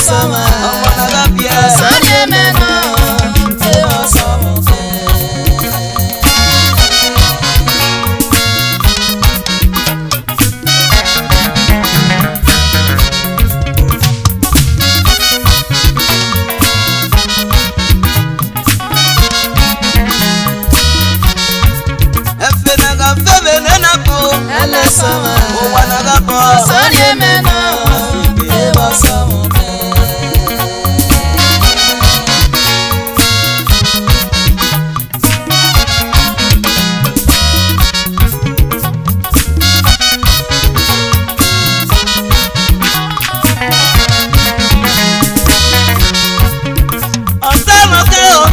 sama ọmọnaga bịa sani emena ewa samoke efenaga febe nenako ele sama ụwanaga bọ sani emena ewa samoke ọsẹmọkẹ o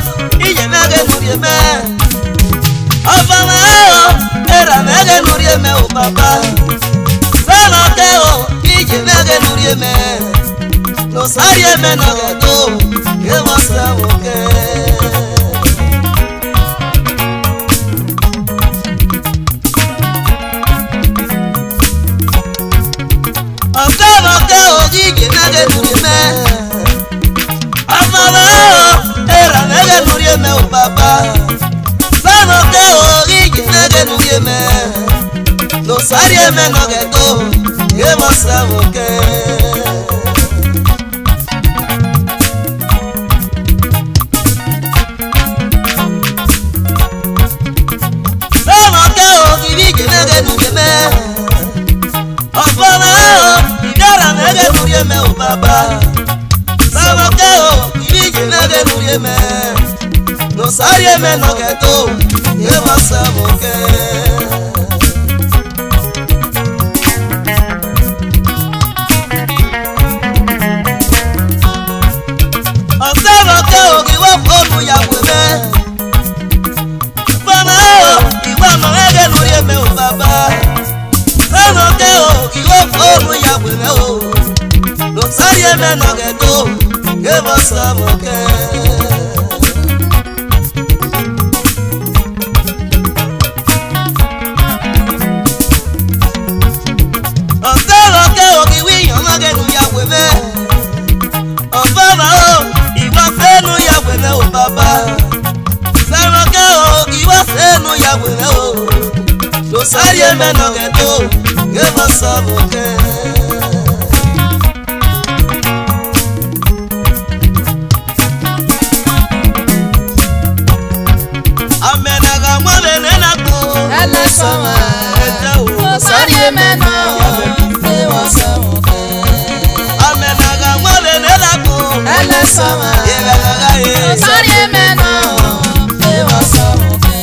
iyemege nuri eme ọfọmọ o eramege nuri eme o baba sẹmọkẹ o iyemege nuri eme lọsari eme nọgẹdo ewo sẹmọkẹ. ọsẹmọkẹ o iyemege nuri eme ọfọmọ o eramege nuri eme o baba sẹmọkẹ o iyemege nuri eme lọsari eme nọgẹdo ewo sẹmọkẹ. sẹmọkẹ o iyemege nuri eme ọfọmọ o eramege nuri eme o baba sẹmọkẹ o iyemege nuri eme lọsari eme nọgẹdo ewo sẹmọkẹ. ọ̀sẹ̀rọ̀kẹ́ ògìwọ́ fóònù yàwó mẹ́ fọ́nà ó ìwọ́ mọ̀rẹ́gẹ́ lórí ẹ̀mẹ́ ò bàbá sẹ̀rọ̀kẹ́ ògìwọ́ fóònù yàwó mẹ́ ò lọ sáré ẹ̀mẹ́ nọ̀gẹ̀ tó kébọ̀ sọ̀mọ̀kẹ́. ọ̀sẹ̀rọ̀kẹ́ ògìwí ìyànmọ́gẹ́ lórí yàwó mẹ́ ọ̀fọ́nà ó sẹ́nu yàwẹ̀rẹ̀ o bàbá sẹ́mọ̀kẹ́ o ìwọ sẹ́nu yàwẹ̀rẹ̀ o lọ sáré ẹ̀mẹ́nà rẹ̀ tó kébọ̀ sọ̀mọ̀kẹ́. amẹ́nàgà mọ́lẹ̀ nẹ́nà kó ele sama ẹ̀jẹ̀ o sani emena ewa samoke amẹ́nàgà mọ́lẹ̀ nẹ́nà kó ele sama ìrẹ̀lẹ̀gà yé sani emena ewa samoke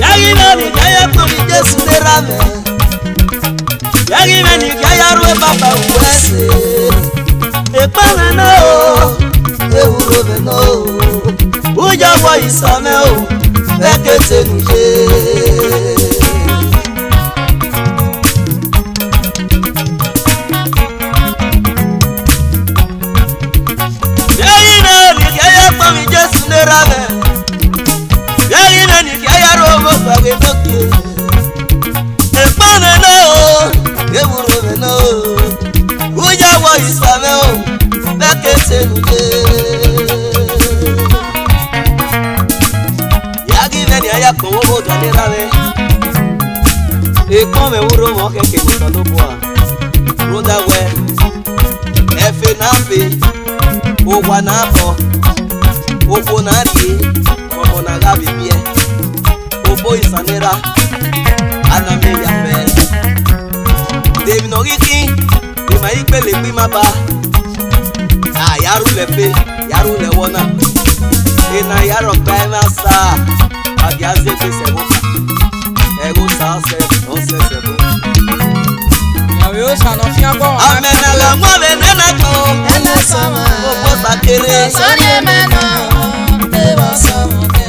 yagi mẹ́ni kẹ́yẹ kọ́mi jésù lera mẹ́ yagi mẹ́ni kẹ́yẹ rú bàbá wù ẹsẹ̀ ìpàlẹ̀ náà o ewúro mẹ́ náà o wújọ́bọ̀ ìsọ̀mẹ́ o ẹ̀kẹ́tẹ̀ nìyẹ. yagi mẹ́ni kẹ́yẹ kọ́mi jésù lera mẹ́ yagi mẹ́ni kẹ́yẹ rú bàbá wù ẹsẹ̀ ìpàlẹ̀ náà o ewúro mẹ́ náà o wújọ́bọ̀ ìsọ̀mẹ́ o ẹ̀kẹ́tẹ̀ nìyẹ. yagi mẹ́ni ayé kàn wọ́n bó dání rárẹ̀ èkó mẹ́wúrò mọ́ kẹ̀kẹ́ nìkan ló bọ̀ à rúdà wẹ̀ ẹ̀fẹ̀ náà fẹ̀ òwà náà bọ̀ òfò náà dé ọmọ náà gà bìbí ẹ̀ òfò ìsànira anamí yàfẹ́ dèmi nà kíkí ìmọ̀ yìí pé lè pín má ba yàrá lẹ̀ pé yàrá lẹ̀ wọ́n náà ina yàrá gbẹ́ náà sáà àbí azẹ́gbẹ́ sẹ̀wọ́ ẹ̀rọ sáà sẹ̀ ọ̀sẹ̀ sẹ̀wọ́. yàwé ó sànà fi àgbọ̀ wọn. amẹ́nàlá mọ́lẹ̀ nẹ́nà kan ele sama gbogbo sàkéré. sani emena ewa samoke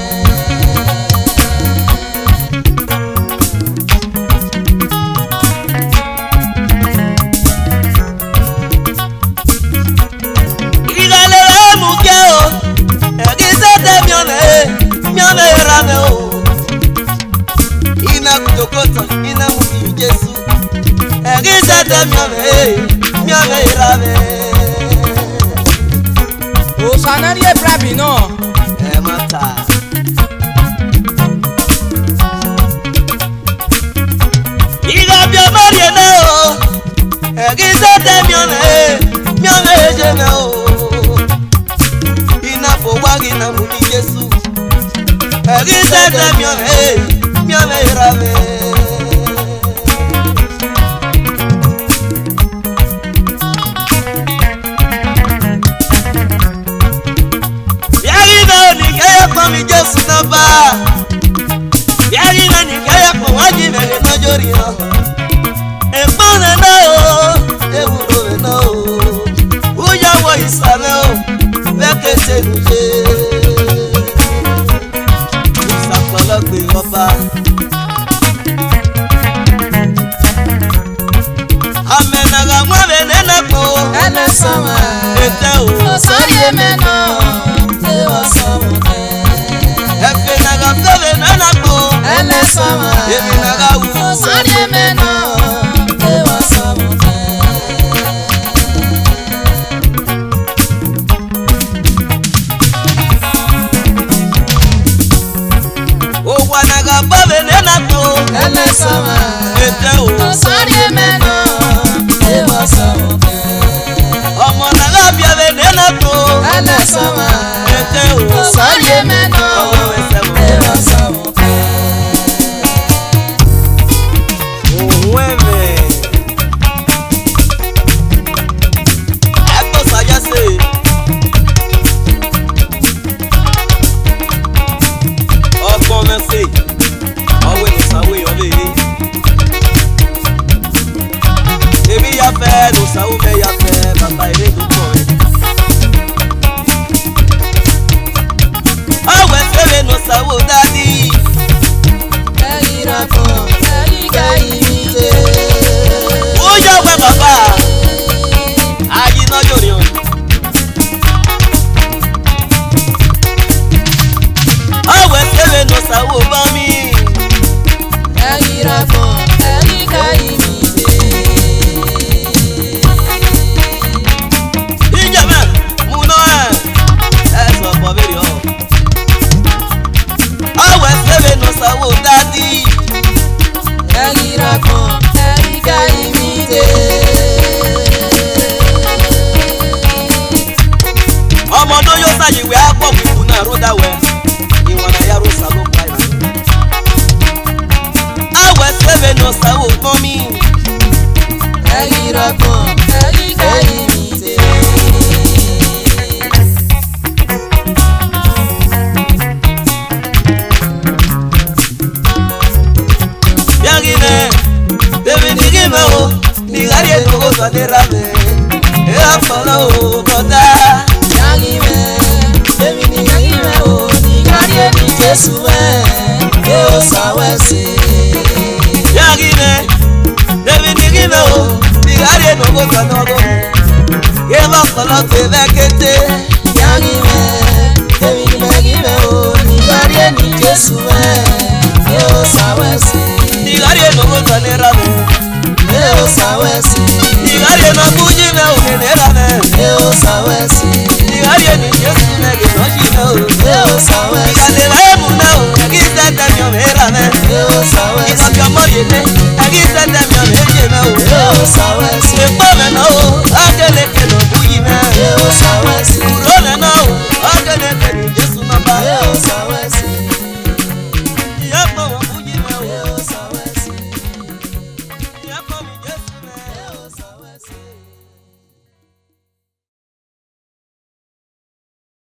rame. O sanari e brabi no. Mata. Iga bia mariana o. Egisa te mione jeme o. Ina fo wagi na muni Yesu. Egisa te mione rame. Mi Yesu naba yari na ni kaya ko waji mele no jori no e pone na o e wuro na o uya wo isame o bekete nuje usapolo gbe oba amena ga mwe na ko Ele sama ete o sari emeno te o sama efe na ga fere na ko Ele sama emi na ga wu sari emeno te o sama o wa na ga fere na ko Ele sama ete o sari emeno te o sama ọmọ na ga bia be na ko Ele sama ete o sari emeno te o sama Weme Epo sayase Ọkọ mẹsẹ ọwẹ nùsàwé ọbẹ ebi yafẹ nùsàwó mẹ yafẹ bàbá ilé dùkọ rẹ ọwẹ sẹrẹ nùsàwó dádì. Oya we baba ayi no yori o awe sele no sawo ba mi ijama muno eso boberi o awe sele no sawo dadi ọmọ tó yóò ṣàyẹ̀wé àpọ̀ fífún náà rọ́dà wẹ̀ ìwọ̀n náà yàrá ṣàlọ́ báyìí. àwẹ̀ sẹ́fẹ̀ náà ṣàwọ̀ kan mi. Yàrá iná bèbí ní kí n bẹ̀ wò ní ìyáàrí ètò kò sọ ní rámẹ̀ ẹ̀ á fọ̀rọ̀ ò bọ̀dá. Yagine, David Nigino, Bigari no go sanogo. Give up for love to vacate. Yagine, David Nigino, Bigari ni Jesu Eo sawesi. Bigari no go sanerabe. Eo sawesi. Bigari no kuji me unerame. Eo sawesi. Bigari ni Jesu nege no jino. Eo sawesi. Bigari le muna o, agisa temyo merame. Eo sawesi. Inokyo moyete, agisa temyo mejeme o. Eo sawesi. Ekpome no o, adeleke no buyime. Eo